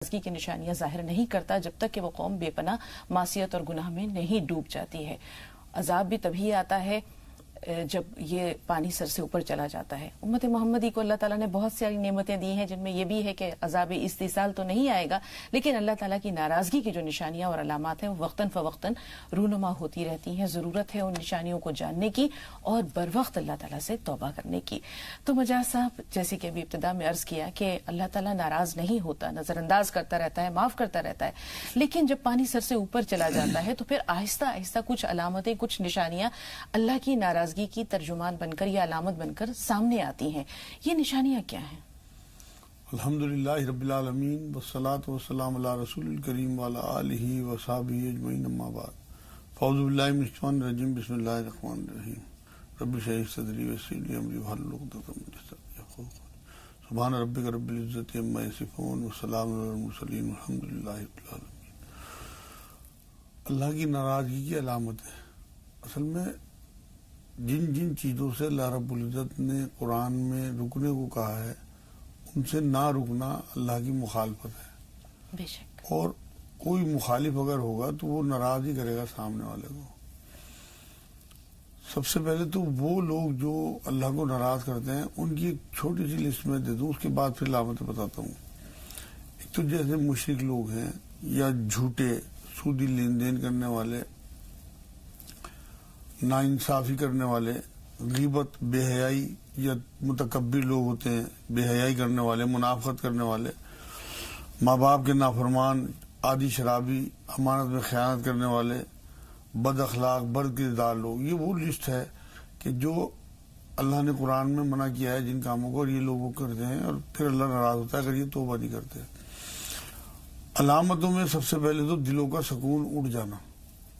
ناراضگی کی نشانیاں ظاہر نہیں کرتا جب تک کہ وہ قوم بے پناہ معصیت اور گناہ میں نہیں ڈوب جاتی ہے۔ عذاب بھی تبھی آتا ہے جب یہ پانی سر سے اوپر چلا جاتا ہے۔ امت محمدی کو اللہ تعالیٰ نے بہت ساری نعمتیں دی ہیں، جن میں یہ بھی ہے کہ عذاب استحصال تو نہیں آئے گا، لیکن اللہ تعالیٰ کی ناراضگی کی جو نشانیاں اور علامات ہیں وہ وقتاً فوقتاً رونما ہوتی رہتی ہیں۔ ضرورت ہے ان نشانیوں کو جاننے کی اور بر وقت اللہ تعالیٰ سے توبہ کرنے کی۔ تو مجاز صاحب، جیسے کہ ابھی ابتدا میں عرض کیا کہ اللہ تعالیٰ ناراض نہیں ہوتا، نظر انداز کرتا رہتا ہے، معاف کرتا رہتا ہے، لیکن جب پانی سر سے اوپر چلا جاتا ہے تو پھر آہستہ آہستہ کچھ علامتیں، کچھ نشانیاں اللہ کی ناراضگی کی ترجمان بن کر یا علامت بن کر سامنے آتی ہیں۔ یہ نشانیاں کیا ہیں؟ الحمدللہ رب العالمین والصلاة والسلام علی رسول الکریم وعلی آلہ وصحبہ اجمعین، اما بعد، فاعوذ باللہ من الشیطان الرجیم، بسم اللہ الرحمن الرحیم، رب اشرح لي صدری ویسر لي امری واحلل عقدۃ من لسانی یفقہوا قولی، سبحان ربک رب العزۃ عما یصفون وسلام علی المرسلین والحمدللہ رب العالمین۔ اللہ کی ناراضگی کی علامت ہے۔ اصل میں جن چیزوں سے اللہ رب العزت نے قرآن میں رکنے کو کہا ہے، ان سے نہ رکنا اللہ کی مخالفت ہے۔ بے شک۔ اور کوئی مخالف اگر ہوگا تو وہ ناراض ہی کرے گا سامنے والے کو۔ سب سے پہلے تو وہ لوگ جو اللہ کو ناراض کرتے ہیں ان کی ایک چھوٹی سی لسٹ میں دے دوں، اس کے بعد پھر علامتیں بتاتا ہوں۔ ایک تو جیسے مشرک لوگ ہیں یا جھوٹے سودی لین دین کرنے والے، ناانصافی کرنے والے، غیبت، بے حیائی یا متکبر لوگ ہوتے ہیں، بے حیائی کرنے والے، منافقت کرنے والے، ماں باپ کے نافرمان، عادی شرابی، امانت میں خیانت کرنے والے، بد اخلاق، بد کردار لوگ۔ یہ وہ لسٹ ہے کہ جو اللہ نے قرآن میں منع کیا ہے جن کاموں کو، اور یہ لوگ وہ کرتے ہیں اور پھر اللہ ناراض ہوتا ہے اگر یہ توبہ نہیں کرتے۔ علامتوں میں سب سے پہلے تو دلوں کا سکون اڑ جانا۔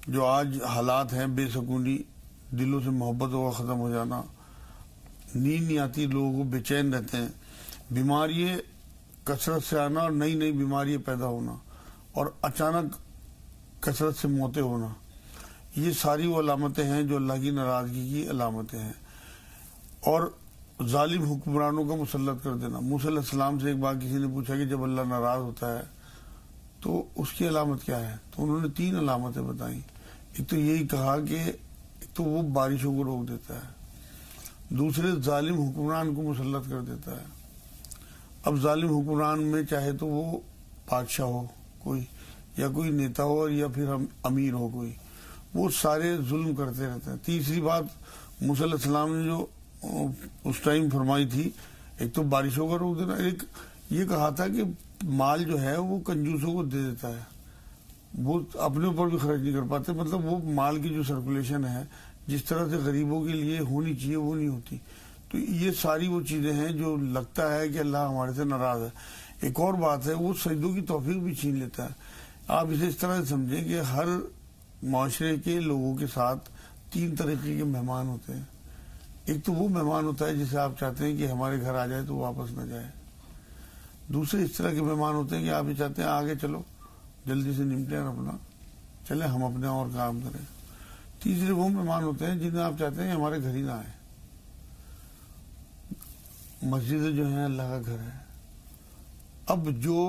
جو آج حالات ہیں، بے سکونی، دلوں سے محبت کا ختم ہو جانا، نیند نہیں آتی، لوگوں بے چین رہتے ہیں، بیماریاں کثرت سے آنا اور نئی نئی بیماریاں پیدا ہونا، اور اچانک کثرت سے موتیں ہونا، یہ ساری وہ علامتیں ہیں جو اللہ کی ناراضگی کی علامتیں ہیں۔ اور ظالم حکمرانوں کا مسلط کر دینا۔ موسیٰ علیہ السلام سے ایک بار کسی نے پوچھا کہ جب اللہ ناراض ہوتا ہے تو اس کی علامت کیا ہے، تو انہوں نے 3 علامتیں بتائیں۔ ایک تو یہی کہا کہ ایک تو وہ بارشوں کو روک دیتا ہے، دوسرے ظالم حکمران کو مسلط کر دیتا ہے۔ اب ظالم حکمران میں چاہے تو وہ بادشاہ ہو کوئی، یا کوئی نیتا ہو، یا پھر امیر ہو کوئی، وہ سارے ظلم کرتے رہتے ہیں۔ تیسری بات موسیٰ علیہ السلام نے جو اس ٹائم فرمائی تھی، ایک تو بارشوں کا روک دینا، ایک یہ کہا تھا کہ مال جو ہے وہ کنجوسوں کو دے دیتا ہے، وہ اپنے اوپر بھی خرچ نہیں کر پاتے، مطلب وہ مال کی جو سرکولیشن ہے جس طرح سے غریبوں کے لیے ہونی چاہیے وہ نہیں ہوتی۔ تو یہ ساری وہ چیزیں ہیں جو لگتا ہے کہ اللہ ہمارے سے ناراض ہے۔ ایک اور بات ہے، وہ سجدوں کی توفیق بھی چھین لیتا ہے۔ آپ اسے اس طرح سے سمجھیں کہ ہر معاشرے کے لوگوں کے ساتھ 3 طریقے کے مہمان ہوتے ہیں۔ ایک تو وہ مہمان ہوتا ہے جسے آپ چاہتے ہیں کہ ہمارے گھر آ جائے تو واپس نہ جائے۔ دوسرے اس طرح کے مہمان ہوتے ہیں کہ آپ یہ چاہتے ہیں آگے چلو، جلدی سے نمٹیں اپنا، چلیں ہم اپنے اور کام کریں۔ تیسرے وہ مہمان ہوتے ہیں جنہیں آپ چاہتے ہیں ہمارے گھر ہی نہ آئے۔ مسجدیں جو ہیں اللہ کا گھر ہے۔ اب جو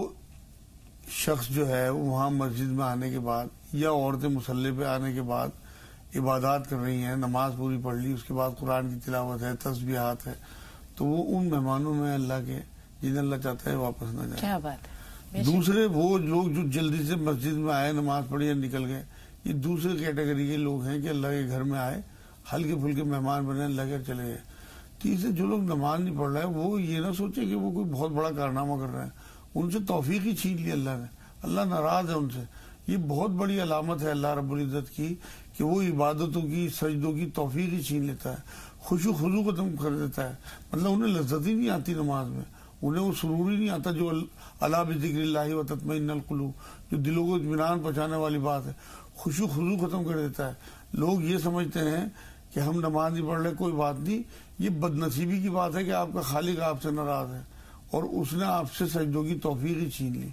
شخص جو ہے وہاں مسجد میں آنے کے بعد، یا عورتیں مصلی پہ آنے کے بعد عبادات کر رہی ہیں، نماز پوری پڑھ لی، اس کے بعد قرآن کی تلاوت ہے، تسبیحات ہے، تو وہ ان مہمانوں میں اللہ کے جنہیں اللہ چاہتا ہے واپس نہ جائے۔ کیا بات ہے۔ دوسرے وہ لوگ جو جلدی سے مسجد میں آئے، نماز پڑھی یا نکل گئے، یہ دوسرے کیٹیگری کے لوگ ہیں کہ اللہ کے گھر میں آئے، ہلکے پھلکے مہمان بنے، اللہ کے چلے گئے۔ تیسرے جو لوگ نماز نہیں پڑھ رہے ہیں وہ یہ نہ سوچے کہ وہ کوئی بہت بڑا کارنامہ کر رہے ہیں، ان سے توفیق ہی چھین لی اللہ نے، اللہ ناراض ہے ان سے۔ یہ بہت بڑی علامت ہے اللہ رب العزت کی کہ وہ عبادتوں کی، سجدوں کی توفیق ہی چھین لیتا ہے، خشوع خضوع ختم کر دیتا ہے۔ مطلب انہیں لذت ہی نہیں آتی نماز میں، انہیں وہ سرور ہی نہیں آتا جو الا بذکر اللہ وتطمئن القلوب، جو دلوں کو اطمینان پہنچانے والی بات ہے، خشوع خضوع ختم کر دیتا ہے۔ لوگ یہ سمجھتے ہیں کہ ہم نماز نہیں پڑھ رہے، کوئی بات نہیں، یہ بد نصیبی کی بات ہے کہ آپ کا خالق آپ سے ناراض ہے اور اس نے آپ سے سجدوں کی توفیق ہی چھین لی۔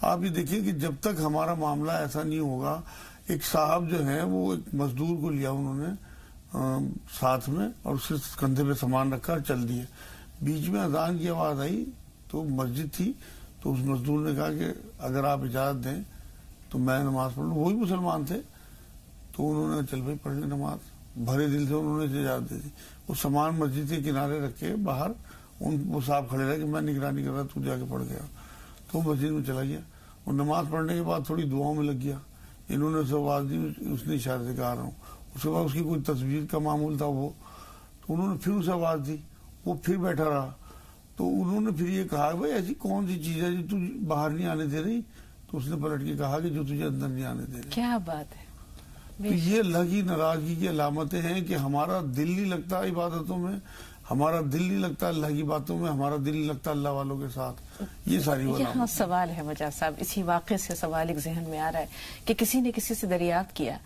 آپ یہ دیکھیں کہ جب تک ہمارا معاملہ ایسا نہیں ہوگا، ایک صاحب جو ہیں وہ ایک مزدور کو لیا انہوں نے ساتھ میں، اور اس کے کندھے پہ سامان رکھا اور چل دیے۔ بیچ میں اذان کی آواز آئی تو مسجد تھی، تو اس مزدور نے کہا کہ اگر آپ اجازت دیں تو میں نماز پڑھ لوں. وہی مسلمان تھے. تو انہوں نے چل بھائی پڑھ لی نماز. بھرے دل سے انہوں نے اجازت دے دی. وہ سامان مسجد کے کنارے رکھ کے باہر وہ صاحب کھڑے رہے کہ میں نگرانی کر رہا, تو جا کے پڑھ گیا. تو وہ مسجد میں چلا گیا. اور نماز پڑھنے کے بعد تھوڑی دعاؤں میں لگ گیا. انہوں نے اسے آواز دی, اس نے اشارے سے کہا رہا ہوں. اس کے بعد اس کی کوئی تصویر کا معمول تھا وہ, تو انہوں نے پھر اسے آواز دی. وہ پھر بیٹھا رہا. تو انہوں نے پھر یہ کہا بھائی ایسی کون سی چیز ہے جو تجھے باہر نہیں آنے دے رہی. تو اس نے پلٹ کے کہا کہ جو تجھے اندر نہیں آنے دے رہی. کیا بات ہے. تو یہ اللہ کی ناراضگی کی علامتیں ہیں کہ ہمارا دل نہیں لگتا عبادتوں میں, ہمارا دل نہیں لگتا اللہ کی باتوں میں, ہمارا دل نہیں لگتا اللہ والوں کے ساتھ. یہ ساری یہاں سوال ہے مجاز صاحب, اسی واقعے سے سوال ایک ذہن میں آ رہا ہے کہ کسی نے کسی سے دریافت کیا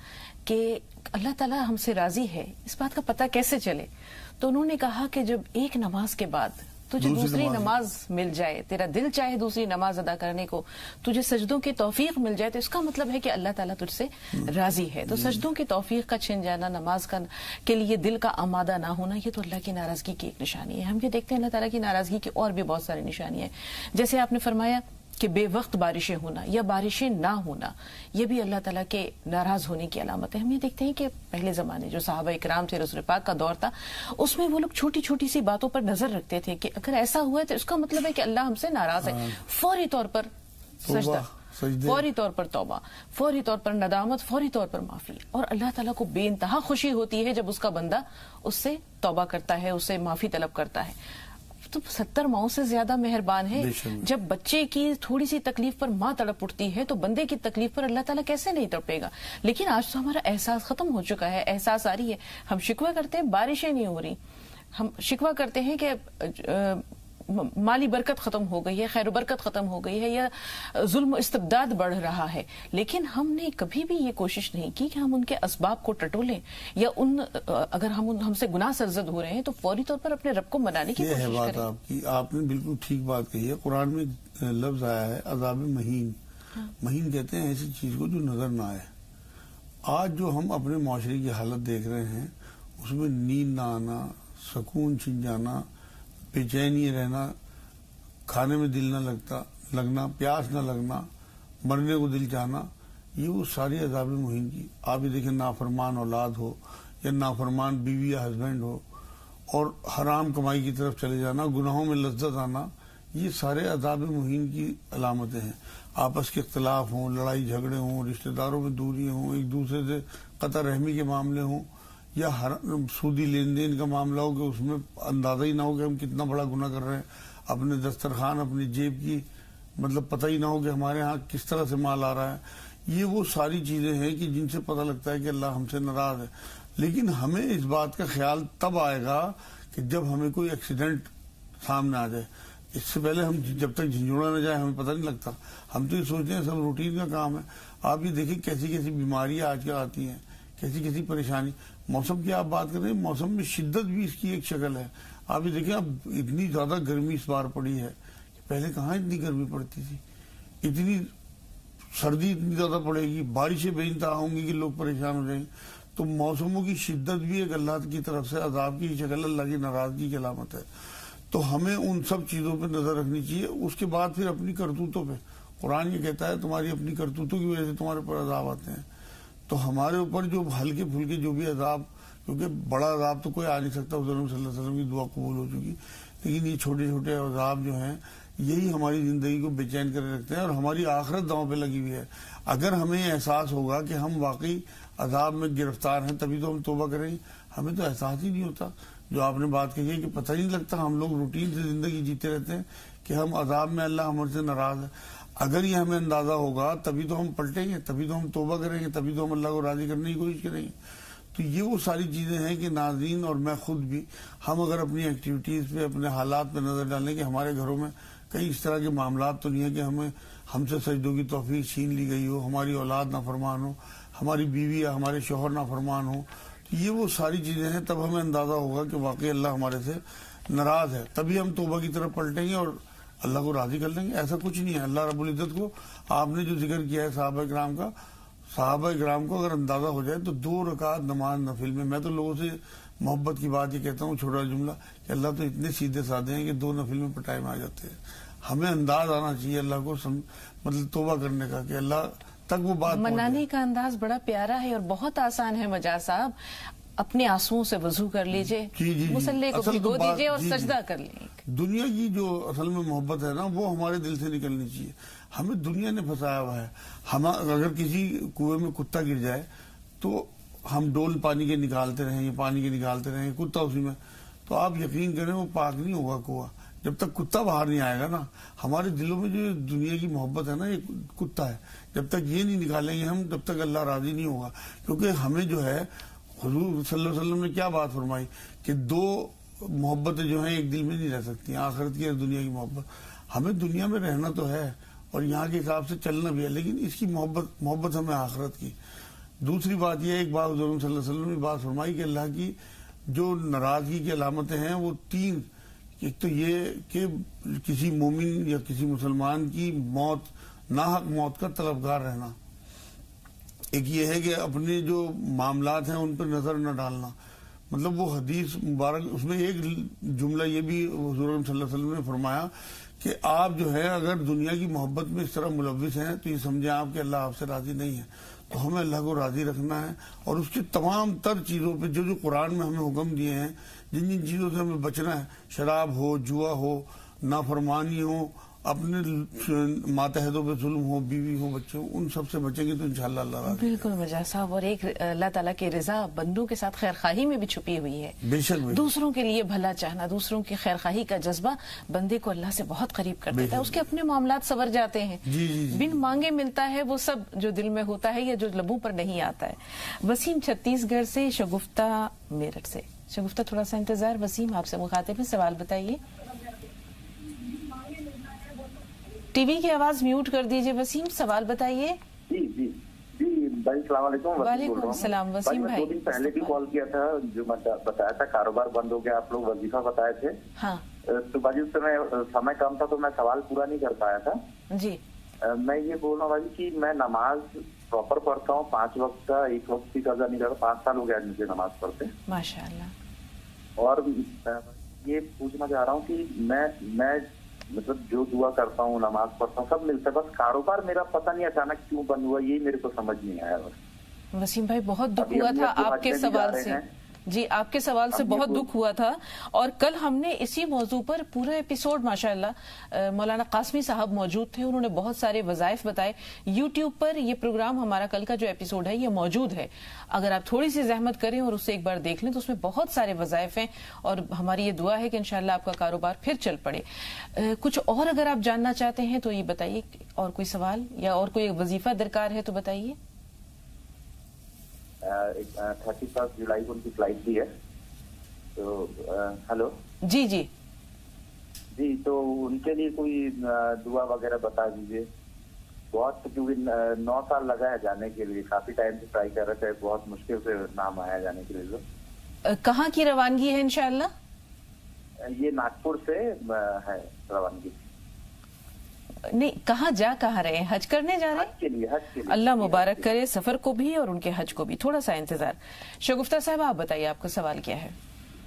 کہ اللہ تعالیٰ ہم سے راضی ہے, اس بات کا پتہ کیسے چلے. تو انہوں نے کہا کہ جب ایک نماز کے بعد تجھے دوسری نماز مل جائے, تیرا دل چاہے دوسری نماز ادا کرنے کو, تجھے سجدوں کی توفیق مل جائے, تو اس کا مطلب ہے کہ اللہ تعالیٰ تجھ سے راضی ہے. تو سجدوں کی توفیق کا چھن جانا, نماز کے لیے دل کا آمادہ نہ ہونا, یہ تو اللہ کی ناراضگی کی ایک نشانی ہے. ہم یہ دیکھتے ہیں اللہ تعالیٰ کی ناراضگی کی اور بھی بہت ساری نشانیاں ہیں. جیسے آپ نے فرمایا کہ بے وقت بارشیں ہونا یا بارشیں نہ ہونا, یہ بھی اللہ تعالیٰ کے ناراض ہونے کی علامت ہے. ہم یہ دیکھتے ہیں کہ پہلے زمانے جو صحابہ اکرام تھے, رسول پاک کا دور تھا, اس میں وہ لوگ چھوٹی چھوٹی سی باتوں پر نظر رکھتے تھے کہ اگر ایسا ہوا ہے تو اس کا مطلب ہے کہ اللہ ہم سے ناراض ہے. فوری طور پر سجدہ, فوری طور پر توبہ, فوری طور پر ندامت, فوری طور پر معافی. اور اللہ تعالیٰ کو بے انتہا خوشی ہوتی ہے جب اس کا بندہ اس سے توبہ کرتا ہے, اس سے معافی طلب کرتا ہے. تو 70 ماؤں سے زیادہ مہربان ہے. جب بچے کی تھوڑی سی تکلیف پر ماں تڑپ اٹھتی ہے تو بندے کی تکلیف پر اللہ تعالیٰ کیسے نہیں تڑپے گا. لیکن آج تو ہمارا احساس ختم ہو چکا ہے, احساس آ رہی ہے, ہم شکوہ کرتے ہیں بارشیں نہیں ہو رہی, ہم شکوہ کرتے ہیں کہ مالی برکت ختم ہو گئی ہے, خیر و برکت ختم ہو گئی ہے, یا ظلم و استبداد بڑھ رہا ہے. لیکن ہم نے کبھی بھی یہ کوشش نہیں کی کہ ہم ان کے اسباب کو ٹٹولیں, یا اگر ہم سے گناہ سرزد ہو رہے ہیں تو فوری طور پر اپنے رب کو منانے کی کوشش کریں. یہ ہے بات آپ کی, آپ نے بالکل ٹھیک بات کہی ہے. قرآن میں لفظ آیا ہے عذاب مہین. مہین کہتے ہیں ایسی چیز کو جو نظر نہ آئے. آج جو ہم اپنے معاشرے کی حالت دیکھ رہے ہیں اس میں نیند نہ آنا, سکون چھن جانا, بے چینی رہنا, کھانے میں دل نہ لگنا, پیاس نہ لگنا, مرنے کو دل چاہنا, یہ وہ ساری عذاب مہین کی. آپ یہ دیکھیں نافرمان اولاد ہو یا نافرمان بیوی یا ہسبینڈ ہو, اور حرام کمائی کی طرف چلے جانا, گناہوں میں لذت آنا, یہ سارے عذاب مہین کی علامتیں ہیں. آپس کے اختلاف ہوں, لڑائی جھگڑے ہوں, رشتہ داروں میں دوری ہوں, ایک دوسرے سے قطع رحمی کے معاملے ہوں, یا سودی لین دین کا معاملہ ہو کہ اس میں اندازہ ہی نہ ہو کہ ہم کتنا بڑا گناہ کر رہے ہیں. اپنے دسترخوان, اپنی جیب کی مطلب پتہ ہی نہ ہو کہ ہمارے ہاں کس طرح سے مال آ رہا ہے. یہ وہ ساری چیزیں ہیں کہ جن سے پتہ لگتا ہے کہ اللہ ہم سے ناراض ہے. لیکن ہمیں اس بات کا خیال تب آئے گا کہ جب ہمیں کوئی ایکسیڈنٹ سامنے آ جائے. اس سے پہلے ہم جب تک جھنجھوڑا نہ جائے ہمیں پتہ نہیں لگتا. ہم تو یہ سوچتے ہیں سب روٹین کا کام ہے. آپ یہ دیکھیں کیسی کیسی بیماریاں آج کل آتی ہیں, کیسی کیسی پریشانی. موسم کی آپ بات کر رہے ہیں, موسم میں شدت بھی اس کی ایک شکل ہے. آپ یہ دیکھیں اب اتنی زیادہ گرمی اس بار پڑی ہے کہ پہلے کہاں اتنی گرمی پڑتی تھی. اتنی سردی اتنی زیادہ پڑے گی, بارشیں بے انتہا ہوں گی کہ لوگ پریشان ہو جائیں گے. تو موسموں کی شدت بھی ایک اللہ کی طرف سے عذاب کی شکل, اللہ کی ناراضگی کی علامت ہے. تو ہمیں ان سب چیزوں پہ نظر رکھنی چاہیے. اس کے بعد پھر اپنی کرتوتوں پہ, قرآن یہ کہتا ہے تمہاری اپنی کرتوتوں کی وجہ سے تمہارے اوپر عذاب آتے ہیں. تو ہمارے اوپر جو ہلکے پھلکے جو بھی عذاب, کیونکہ بڑا عذاب تو کوئی آ نہیں سکتا, حضور صلی اللہ علیہ وسلم کی دعا قبول ہو چکی, لیکن یہ چھوٹے چھوٹے عذاب جو ہیں یہی ہماری زندگی کو بے چین کرے رکھتے ہیں اور ہماری آخرت داؤں پہ لگی ہوئی ہے. اگر ہمیں احساس ہوگا کہ ہم واقعی عذاب میں گرفتار ہیں تبھی تو ہم توبہ کریں گے. ہمیں تو احساس ہی نہیں ہوتا. جو آپ نے بات کہی ہے کہ پتہ ہی نہیں لگتا, ہم لوگ روٹین سے زندگی جیتے رہتے ہیں کہ ہم عذاب میں, اللہ ہم سے ناراض ہے. اگر یہ ہمیں اندازہ ہوگا تبھی تو ہم پلٹیں گے, تبھی تو ہم توبہ کریں گے, تبھی تو ہم اللہ کو راضی کرنے کی کوشش کریں گے. تو یہ وہ ساری چیزیں ہیں کہ ناظرین اور میں خود بھی, ہم اگر اپنی ایکٹیویٹیز پہ, اپنے حالات پہ نظر ڈالیں کہ ہمارے گھروں میں کئی اس طرح کے معاملات تو نہیں ہے کہ ہم سے سجدوں کی توفیق چھین لی گئی ہو, ہماری اولاد نافرمان ہو, ہماری بیوی یا ہمارے شوہر نافرمان ہو. تو یہ وہ ساری چیزیں ہیں, تب ہمیں اندازہ ہوگا کہ واقعی اللہ ہمارے سے ناراض ہے. تبھی ہم توبہ کی طرف پلٹیں گے اور اللہ کو راضی کر لیں گے. ایسا کچھ نہیں ہے. اللہ رب العزت کو آپ نے جو ذکر کیا ہے صحابہ کرام کا, صحابہ کرام کو اگر اندازہ ہو جائے تو 2 رکعت نماز نفل میں تو لوگوں سے محبت کی بات یہ کہتا ہوں, چھوٹا جملہ, کہ اللہ تو اتنے سیدھے سادے ہیں کہ 2 نفل میں ٹائم آ جاتے ہیں. ہمیں انداز آنا چاہیے اللہ کو مطلب توبہ کرنے کا، کہ اللہ تک وہ بات منانے کا انداز بڑا پیارا ہے اور بہت آسان ہے مجاز صاحب. اپنے آنسوؤں سے وضو کر لیجئے، مصلے کو بھگو دیجئے اور سجدہ کر لیں. دنیا کی جو اصل میں محبت ہے نا وہ ہمارے دل سے نکلنی چاہیے. ہمیں دنیا نے پھنسایا ہوا ہے. ہم اگر کسی کنویں میں کتا گر جائے تو ہم ڈول پانی کے نکالتے رہیں یا پانی کے نکالتے رہیں، کتا اسی میں، تو آپ یقین کریں وہ پاک نہیں ہوگا کنواں جب تک کتا باہر نہیں آئے گا نا. ہمارے دلوں میں جو دنیا کی محبت ہے نا یہ کتا ہے. جب تک یہ نہیں نکالیں گے ہم تب تک اللہ راضی نہیں ہوگا. کیونکہ ہمیں جو ہے حضور صلی اللہ علیہ وسلم نے کیا بات فرمائی کہ دو محبتیں جو ہیں ایک دل میں نہیں رہ سکتی، آخرت کی اور دنیا کی محبت. ہمیں دنیا میں رہنا تو ہے اور یہاں کے حساب سے چلنا بھی ہے، لیکن اس کی محبت ہمیں آخرت کی. دوسری بات یہ ایک بات حضور صلی اللہ علیہ وسلم نے بات فرمائی کہ اللہ کی جو ناراضگی کی علامتیں ہیں وہ 3. ایک تو یہ کہ کسی مومن یا کسی مسلمان کی موت، ناحق موت کا طلبگار رہنا. ایک یہ ہے کہ اپنے جو معاملات ہیں ان پر نظر نہ ڈالنا. مطلب وہ حدیث مبارک اس میں ایک جملہ یہ بھی حضور صلی اللہ علیہ وسلم نے فرمایا کہ آپ جو ہے اگر دنیا کی محبت میں اس طرح ملوث ہیں تو یہ سمجھیں آپ کہ اللہ آپ سے راضی نہیں ہے. تو ہمیں اللہ کو راضی رکھنا ہے اور اس کی تمام تر چیزوں پہ جو قرآن میں ہمیں حکم دیے ہیں، جن جن چیزوں سے ہمیں بچنا ہے، شراب ہو، جوا ہو، نافرمانی ہو، اپنے ماتحتوں پہ ظلم ہو، بیوی ہو، بچے ہو، ان سب سے بچیں گے تو انشاءاللہ اللہ راضی. بالکل مجاز صاحب. اور ایک اللہ تعالیٰ کی رضا بندوں کے ساتھ خیرخواہی میں بھی چھپی ہوئی ہے. بے شک دوسروں کے لیے بھلا چاہنا، دوسروں کی خیرخواہی کا جذبہ بندے کو اللہ سے بہت قریب کر دیتا ہے. اس کے اپنے معاملات سنور جاتے ہیں. بن مانگے ملتا ہے وہ سب جو دل میں ہوتا ہے یا جو لبوں پر نہیں آتا ہے. وسیم چھتیس گڑھ سے، شگفتہ میرٹھ سے. شگفتہ تھوڑا سا انتظار. وسیم آپ سے مخاطب ہے، سوال بتائیے. ٹی وی کی آواز میوٹ کر دیجئے. وسیم سوال بتائیے. جی جی جی بھائی السلام علیکم. وعلیکم السلام. وسیم بھائی 2 دن پہلے بھی کال کیا تھا، جو بتایا تھا کاروبار بند ہو گیا، آپ لوگ وظیفہ بتائے تھے. ہاں تو باجی اس سمے کم تھا تو میں سوال پورا نہیں کر پایا تھا. جی میں یہ بول رہا ہوں باجی کہ میں نماز پراپر پڑھتا ہوں، 5 وقت کا، 1 وقت کی قضا نہیں کرتا. 5 سال ہو گیا مجھے نماز پڑھتے. ماشاء اللہ. اور یہ پوچھنا چاہ رہا ہوں کہ میں مطلب جو دعا کرتا ہوں، نماز پڑھتا ہوں، سب ملتا ہے، بس کاروبار میرا پتہ نہیں اچانک کیوں بند ہوا، یہ میرے کو سمجھ نہیں آیا. بس وسیم بھائی بہت دکھ ہوا تھا آپ کے سوال سے. جی آپ کے سوال سے بہت دکھ ہوا تھا اور کل ہم نے اسی موضوع پر پورا ایپیسوڈ ماشاءاللہ مولانا قاسمی صاحب موجود تھے، انہوں نے بہت سارے وظائف بتائے. یوٹیوب پر یہ پروگرام ہمارا کل کا جو ایپیسوڈ ہے یہ موجود ہے، اگر آپ تھوڑی سی زحمت کریں اور اسے ایک بار دیکھ لیں تو اس میں بہت سارے وظائف ہیں اور ہماری یہ دعا ہے کہ انشاءاللہ آپ کا کاروبار پھر چل پڑے. کچھ اور اگر آپ جاننا چاہتے ہیں تو یہ بتائیے، اور کوئی سوال یا اور کوئی وظیفہ درکار ہے تو بتائیے. 31 جولائی کو ان کی فلائٹ بھی ہے. تو ہلو جی جی جی تو ان کے لیے کوئی دعا وغیرہ بتا دیجیے. بہت کیونکہ 9 سال لگا ہے جانے کے لیے، کافی ٹائم سے ٹرائی کر رہے تھے، بہت مشکل سے نام آیا جانے کے لیے. کہاں کی روانگی ہے انشاءاللہ؟ یہ ناگپور سے ہے روانگی. نہیں، کہاں رہے ہیں؟ حج کرنے جا رہے ہیں؟ حج کے لیے. اللہ مبارک کرے سفر کو بھی اور ان کے حج کو بھی. تھوڑا سا انتظار. شگفتہ صاحب آپ بتائیے آپ کا سوال کیا ہے؟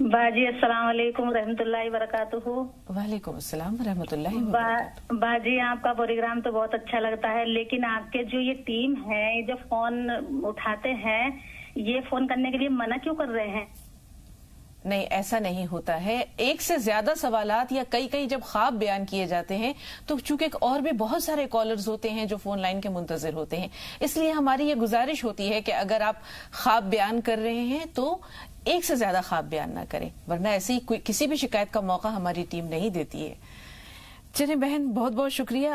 باجی السلام علیکم ورحمۃ اللہ وبرکاتہ. وعلیکم السلام ورحمۃ اللہ وبرکاتہ. باجی آپ کا پروگرام تو بہت اچھا لگتا ہے، لیکن آپ کے جو یہ ٹیم ہے جو فون اٹھاتے ہیں، یہ فون کرنے کے لیے منع کیوں کر رہے ہیں؟ نہیں، ایسا نہیں ہوتا ہے. ایک سے زیادہ سوالات یا کئی جب خواب بیان کیے جاتے ہیں تو چونکہ اور بھی بہت سارے کالرز ہوتے ہیں جو فون لائن کے منتظر ہوتے ہیں، اس لیے ہماری یہ گزارش ہوتی ہے کہ اگر آپ خواب بیان کر رہے ہیں تو ایک سے زیادہ خواب بیان نہ کریں، ورنہ ایسی کسی بھی شکایت کا موقع ہماری ٹیم نہیں دیتی ہے. چلیں بہن، بہت بہت شکریہ.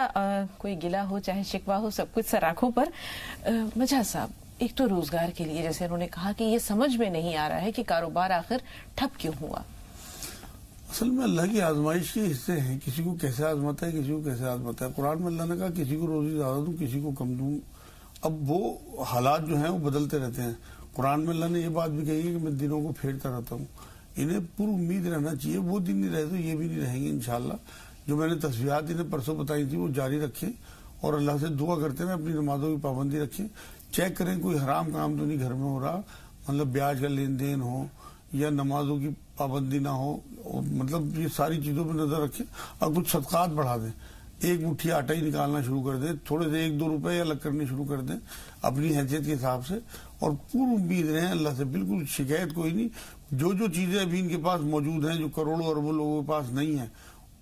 کوئی گلا ہو چاہے شکوا ہو، سب کچھ سر آنکھوں پر. مجاز صاحب، ایک تو روزگار کے لیے جیسے انہوں نے کہا کہ یہ سمجھ میں نہیں آ رہا ہے کہ کاروبار آخر ٹھپ کیوں ہوا. اصل میں اللہ کی آزمائش کے حصے ہیں، کسی کو کیسے آزماتا ہے، کسی کو کیسے آزماتا ہے. قرآن میں اللہ نے کہا کسی کو روزی زیادہ دوں، کسی کو کم دوں. اب وہ حالات جو ہیں وہ بدلتے رہتے ہیں. قرآن میں اللہ نے یہ بات بھی کہی ہے کہ میں دنوں کو پھیرتا رہتا ہوں. انہیں پر امید رہنا چاہیے، وہ دن نہیں رہے تو یہ بھی نہیں رہیں گے انشاءاللہ. جو میں نے تصویرات انہیں پرسوں بتائی تھی وہ جاری رکھیں اور اللہ سے دعا کرتے ہیں اپنی نمازوں کی پابندی رکھیں. چیک کریں کوئی حرام کام تو نہیں گھر میں ہو رہا، مطلب بیاج کا لین دین ہو یا نمازوں کی پابندی نہ ہو. مطلب یہ ساری چیزوں پہ نظر رکھیں اور کچھ صدقات بڑھا دیں. ایک مٹھی آٹا ہی نکالنا شروع کر دیں, تھوڑے سے 1-2 روپے الگ کرنے شروع کر دیں اپنی حیثیت کے حساب سے, اور پوری امید رہیں اللہ سے, بالکل شکایت کوئی نہیں. جو چیزیں ابھی ان کے پاس موجود ہیں جو کروڑوں اربوں لوگوں کے پاس نہیں ہیں,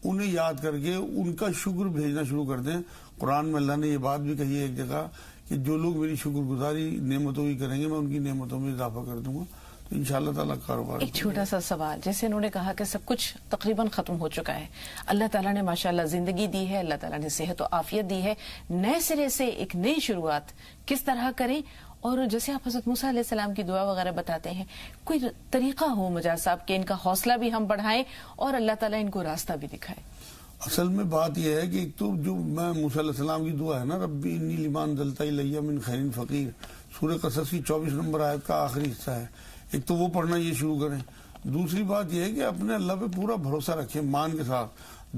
انہیں یاد کر کے ان کا شکر بھیجنا شروع کر دیں. قرآن میں اللہ نے یہ بات بھی کہی ہے ایک جگہ کہ جو لوگ میری شکر گزاری نعمتوں کی کریں گے میں ان کی نعمتوں میں اضافہ کر دوں گا. تو انشاءاللہ تعالیٰ کاروبار. ایک چھوٹا سا سوال, جیسے انہوں نے کہا کہ سب کچھ تقریباً ختم ہو چکا ہے, اللہ تعالیٰ نے ماشاءاللہ زندگی دی ہے, اللہ تعالیٰ نے صحت و عافیت دی ہے, نئے سرے سے ایک نئی شروعات کس طرح کریں؟ اور جیسے آپ حضرت موسیٰ علیہ السلام کی دعا وغیرہ بتاتے ہیں, کوئی طریقہ ہو مجاز صاحب کہ ان کا حوصلہ بھی ہم بڑھائیں اور اللہ تعالیٰ ان کو راستہ بھی دکھائے؟ اصل میں بات یہ ہے کہ ایک تو جو میں موسیٰ علیہ السلام کی دعا ہے نا, ربی انی لما انزلت الی من خیر فقیر, سورہ قصص کی 24 نمبر آیت کا آخری حصہ ہے, ایک تو وہ پڑھنا یہ شروع کریں. دوسری بات یہ ہے کہ اپنے اللہ پہ پورا بھروسہ رکھیں مان کے ساتھ,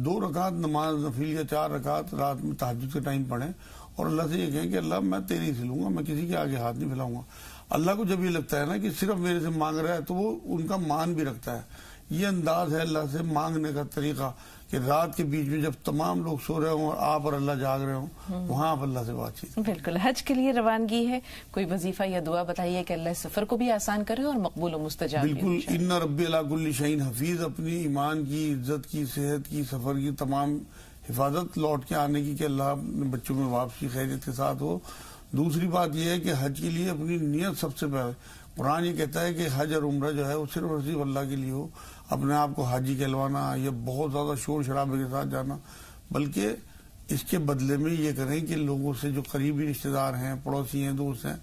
2 رکعت نماز نفل یا 4 رکعت رات میں تہجد کے ٹائم پڑھیں اور اللہ سے یہ کہیں کہ اللہ میں تیرے ہی سے لوں گا, میں کسی کے آگے ہاتھ نہیں پھیلاؤں گا. اللہ کو جب یہ لگتا ہے نا کہ صرف میرے سے مانگ رہا ہے تو وہ ان کا مان بھی رکھتا ہے. یہ انداز ہے اللہ سے مانگنے کا طریقہ کہ رات کے بیچ میں جب تمام لوگ سو رہے ہوں اور آپ اور اللہ جاگ رہے ہوں, وہاں آپ اللہ سے بات چیت. بالکل. حج کے لیے روانگی ہے, کوئی وظیفہ یا دعا بتائیے کہ اللہ سفر کو بھی آسان کرے اور مقبول و مستجاب. بالکل. ان ربی علی کل شیء حفیظ, اپنی ایمان کی, عزت کی, صحت کی, سفر کی تمام حفاظت لوٹ کے آنے کی کہ اللہ اپنے بچوں میں واپسی خیریت کے ساتھ ہو. دوسری بات یہ ہے کہ حج کے لیے اپنی نیت سب سے پہلے, قرآن یہ کہتا ہے کہ حج اور عمرہ جو ہے وہ صرف اور صرف اللہ کے لیے ہو. اپنے آپ کو حاجی کہلوانا یا بہت زیادہ شور شرابے کے ساتھ جانا, بلکہ اس کے بدلے میں یہ کریں کہ لوگوں سے جو قریبی رشتہ دار ہیں, پڑوسی ہیں, دوست ہیں,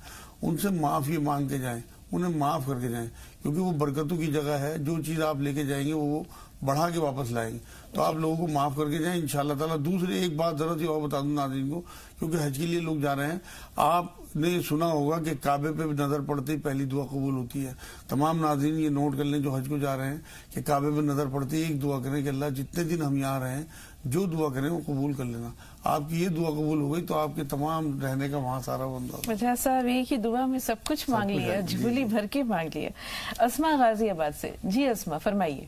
ان سے معافی مانگ کے جائیں, انہیں معاف کر کے جائیں, کیونکہ وہ برکتوں کی جگہ ہے. جو چیز آپ لے کے جائیں گے وہ بڑھا کے واپس لائیں گے, تو آپ لوگوں کو معاف کر کے جائیں انشاءاللہ تعالیٰ. دوسری ایک بات ذرا سی اور بتا دوں ناظرین کو, کیونکہ حج کے لیے لوگ جا رہے ہیں, آپ نے سنا ہوگا کہ کعبے پہ نظر پڑتے ہی پہلی دعا قبول ہوتی ہے. تمام ناظرین یہ نوٹ کر لیں جو حج کو جا رہے ہیں کہ کعبے پہ نظر پڑتے ہی ایک دعا کریں کہ اللہ جتنے دن ہم یہاں رہیں جو دعا کریں وہ قبول کر لینا. آپ کی یہ دعا قبول ہو گئی تو آپ کے تمام رہنے کا وہاں سارا بندہ. مجاز صاحب ایک ہی دعا میں سب کچھ مانگ لیا, جھولی بھر کے مانگ لیا. اسما غازی آباد سے. جی اسما فرمائیے.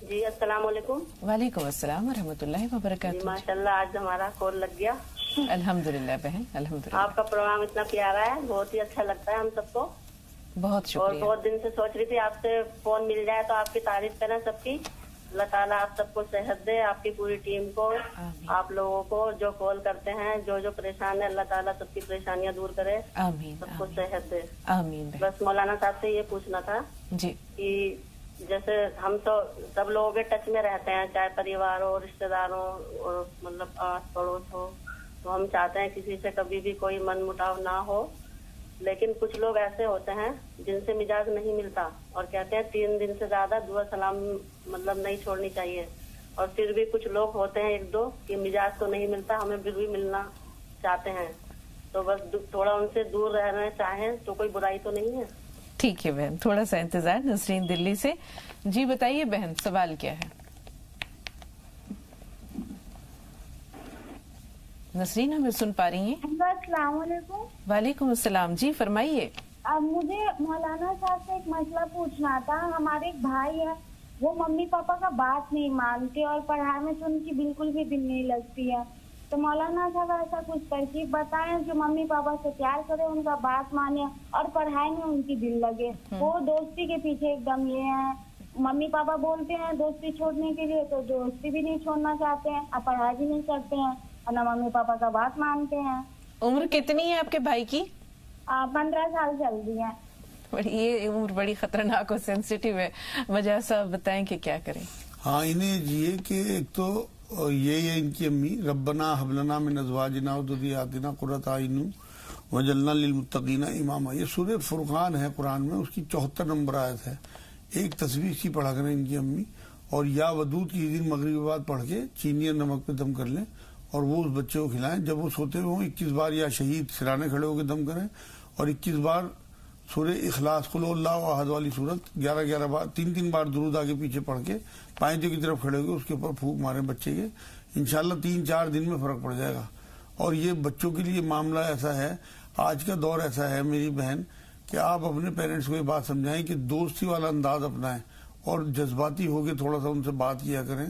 جی السلام علیکم. وعلیکم السلام ورحمۃ اللہ وبرکاتہ. ماشاء اللہ آج ہمارا کال لگ گیا. الحمدللہ بہن, الحمدللہ. آپ کا پروگرام اتنا پیارا ہے, بہت ہی اچھا لگتا ہے ہم سب کو. بہت اور شکریہ. بہت دن سے سوچ رہی تھی آپ سے فون مل جائے تو آپ کی تعریف کریں سب کی. اللہ تعالیٰ آپ سب کو صحت دے, آپ کی پوری ٹیم کو, آپ لوگوں کو جو کال کرتے ہیں, جو پریشان ہے, اللہ تعالیٰ سب کی پریشانیاں دور کرے, آمین. سب کو صحت دے. آمین. بس مولانا صاحب سے یہ پوچھنا تھا جی کہ جیسے ہم تو سب لوگوں کے ٹچ میں رہتے ہیں, چاہے پریوار ہو, رشتے داروں اور مطلب آس پڑوس ہو, تو ہم چاہتے ہیں کسی سے کبھی بھی کوئی من مٹاؤ نہ ہو. لیکن کچھ لوگ ایسے ہوتے ہیں جن سے مزاج نہیں ملتا اور کہتے ہیں 3 دن سے زیادہ دعا سلام مطلب نہیں چھوڑنی چاہیے. اور پھر بھی کچھ لوگ ہوتے ہیں 1-2 کہ مزاج تو نہیں ملتا, ہمیں پھر بھی ملنا چاہتے ہیں. تو بس تھوڑا ان سے دور رہنا چاہیں تو کوئی برائی تو نہیں ہے. ٹھیک ہے بہن, تھوڑا سا انتظار. نسرین دلی سے. جی بتائیے بہن, سوال کیا ہے؟ نسرین ہمیں سن پا رہی ہیں؟ السلام علیکم. وعلیکم السلام. جی فرمائیے. مجھے مولانا صاحب سے ایک مسئلہ پوچھنا تھا. ہمارے ایک بھائی ہے, وہ ممی پاپا کا بات نہیں مانتے اور پڑھائی میں تو ان کی بالکل بھی دل نہیں لگتی ہے. تو مولانا صاحب ایسا کچھ ترکیب بتائیں جو ممی پاپا سے پیار کرے, ان کا بات مانے اور پڑھائی میں ان کی دل لگے. وہ دوستی کے پیچھے ایک دم یہ ہے, ممی پاپا بولتے ہیں دوستی چھوڑنے کے لیے تو دوستی بھی نہیں چھوڑنا چاہتے ہیں, اور پڑھائی بھی نہیں کرتے ہیں, اور نہ ممی پاپا کا بات مانتے ہیں. عمر کتنی ہے آپ کے بھائی کی؟ 15 سال چل رہی ہے. یہ عمر بڑی خطرناک اور سینسیٹیو ہے. مجاز صاحب بتائیں کہ کیا کریں. ہاں انہیں یہ کہ ایک تو یہ ہے ان کی امی, ربنا حب لنا من ازواجنا وذریاتنا قرۃ اعین وجعلنا للمتقین اماما. یہ سورہ فرقان ہے قرآن میں, اس کی 74 نمبر آیت ہے. ایک تصویر کی پڑھا کریں ان کی امی, اور یا ودود کی دن مغرب کے بعد پڑھ کے چینی اور نمک پہ دم کر لیں اور وہ اس بچے کو کھلائیں. جب وہ سوتے ہوئے 21 بار یا شہید سرانے کھڑے ہو کے دم کریں, اور 21 بار سورہ اخلاص قل اللہ احد والی صورت 11 بار 3 بار درود آگے پیچھے پڑھ کے پائنچے کی طرف کھڑے ہو کے اس کے اوپر پھونک ماریں بچے کے. انشاءاللہ 3-4 دن میں فرق پڑ جائے گا. اور یہ بچوں کے لیے معاملہ ایسا ہے, آج کا دور ایسا ہے میری بہن, کہ آپ اپنے پیرنٹس کو یہ بات سمجھائیں کہ دوستی والا انداز اپنائیں اور جذباتی ہو کے تھوڑا سا ان سے بات کیا کریں.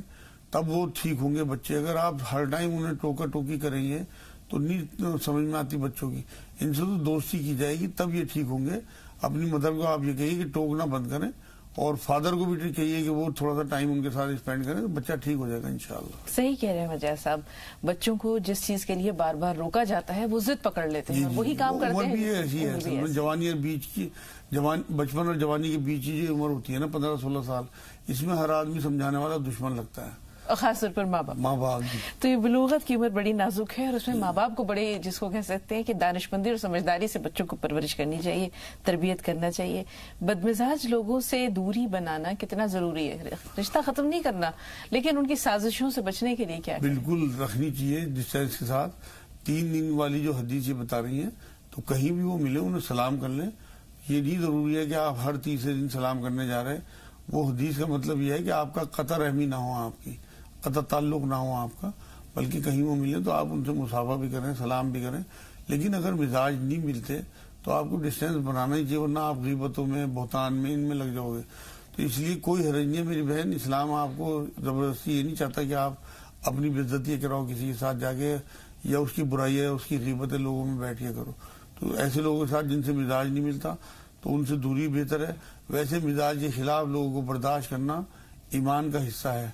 تب وہ ٹھیک ہوں گے بچے. اگر آپ ہر ٹائم انہیں ٹوکا ٹوکی کریں گے تو نہیں سمجھ میں آتی بچوں کی. ان سے تو دوستی کی جائے گی تب یہ ٹھیک ہوں گے. اپنی مدر کو آپ یہ کہیے کہ ٹوکنا بند کریں, اور فادر کو بھی کہیے کہ وہ تھوڑا سا ٹائم ان کے ساتھ اسپینڈ کریں, تو بچہ ٹھیک ہو جائے گا انشاءاللہ. صحیح کہہ رہے ہیں مجاز صاحب, بچوں کو جس چیز کے لیے بار بار روکا جاتا ہے وہ ضد پکڑ لیتے ہیں, وہی کام کرتے ہیں. عمر بھی ایسی ہے, جوانی اور بیچ کی, بچپن اور جوانی کے بیچ کی جو عمر ہوتی ہے نا 15-16 سال, اس میں ہر آدمی سمجھانے والا دشمن لگتا ہے, خاص طور پر ماں باپ. تو یہ بلوغت کی عمر بڑی نازک ہے, اور اس میں ماں باپ کو بڑے, جس کو کہہ سکتے ہیں کہ دانشمندی اور سمجھداری سے بچوں کو پرورش کرنی چاہیے, تربیت کرنا چاہیے. بدمزاج لوگوں سے دوری بنانا کتنا ضروری ہے, رشتہ ختم نہیں کرنا, لیکن ان کی سازشوں سے بچنے کے لیے کیا بالکل رکھنی چاہیے ڈسٹینس کے ساتھ. 3 دن والی جو حدیث یہ بتا رہی ہیں, تو کہیں بھی وہ ملے انہیں سلام کر لیں. یہ نہیں ضروری ہے کہ آپ ہر تیسرے دن سلام کرنے جا رہے ہیں. وہ حدیث کا مطلب یہ ہے کہ آپ کا قطع رحمی نہ ہو, آپ کی قطع تعلق نہ ہو آپ کا, بلکہ کہیں وہ ملے تو آپ ان سے مصافحہ بھی کریں, سلام بھی کریں. لیکن اگر مزاج نہیں ملتے تو آپ کو ڈسٹینس بنانا ہی چاہیے, ورنہ آپ غیبتوں میں, بہتان میں, ان میں لگ جاؤ گے. تو اس لیے کوئی حرج نہیں ہے میری بہن, اسلام آپ کو زبردستی یہ نہیں چاہتا کہ آپ اپنی بے عزتی کراؤ کسی کے ساتھ جا کے, یا اس کی برائی ہے, اس کی غیبتیں لوگوں میں بیٹھ کے کرو. تو ایسے لوگوں کے ساتھ جن سے مزاج نہیں ملتا تو ان سے دوری بہتر ہے. ویسے مزاج کے خلاف لوگوں کو برداشت کرنا ایمان کا حصہ ہے,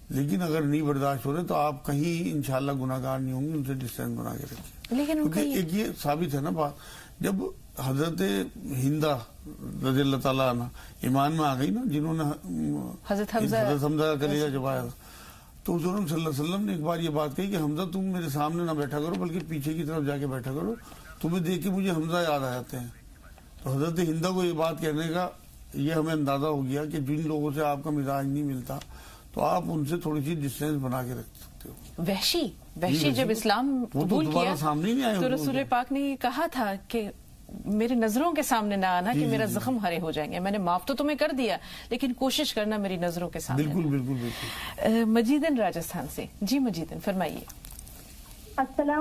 لیکن اگر نہیں برداشت ہو رہے تو آپ کہیں انشاءاللہ گناہگار نہیں ہوں گے, ان سے ڈسٹینس بنا کے رکھیں. کیونکہ ایک یہ ثابت ہے نا بات, جب حضرت ہندا رضی اللہ تعالیٰ عنہ ایمان میں آ گئی نا, جنہوں نے حضرت حمزہ کا کلیجہ چبایا تھا, تو حضور صلی اللہ علیہ وسلم نے ایک بار یہ بات کہی کہ حمزہ تم میرے سامنے نہ بیٹھا کرو, بلکہ پیچھے کی طرف جا کے بیٹھا کرو, تمہیں دیکھ کے مجھے حمزہ یاد آ جاتے ہیں. تو حضرت ہندا کو یہ بات کہنے کا یہ ہمیں اندازہ ہو گیا کہ جن لوگوں سے آپ کا مزاج نہیں ملتا تو آپ ان سے تھوڑی سی ڈسٹینس بنا کے رکھ سکتے ہو. وحشی جب اسلام قبول کیا تو رسول پاک نے یہ کہا تھا کہ میرے نظروں کے سامنے نہ آنا کہ میرا زخم ہرے ہو جائیں گے. میں نے معاف تو تمہیں کر دیا, لیکن کوشش کرنا میری نظروں کے سامنے. بالکل. مجیدن راجستھان سے. جی مجیدن فرمائیے. السلام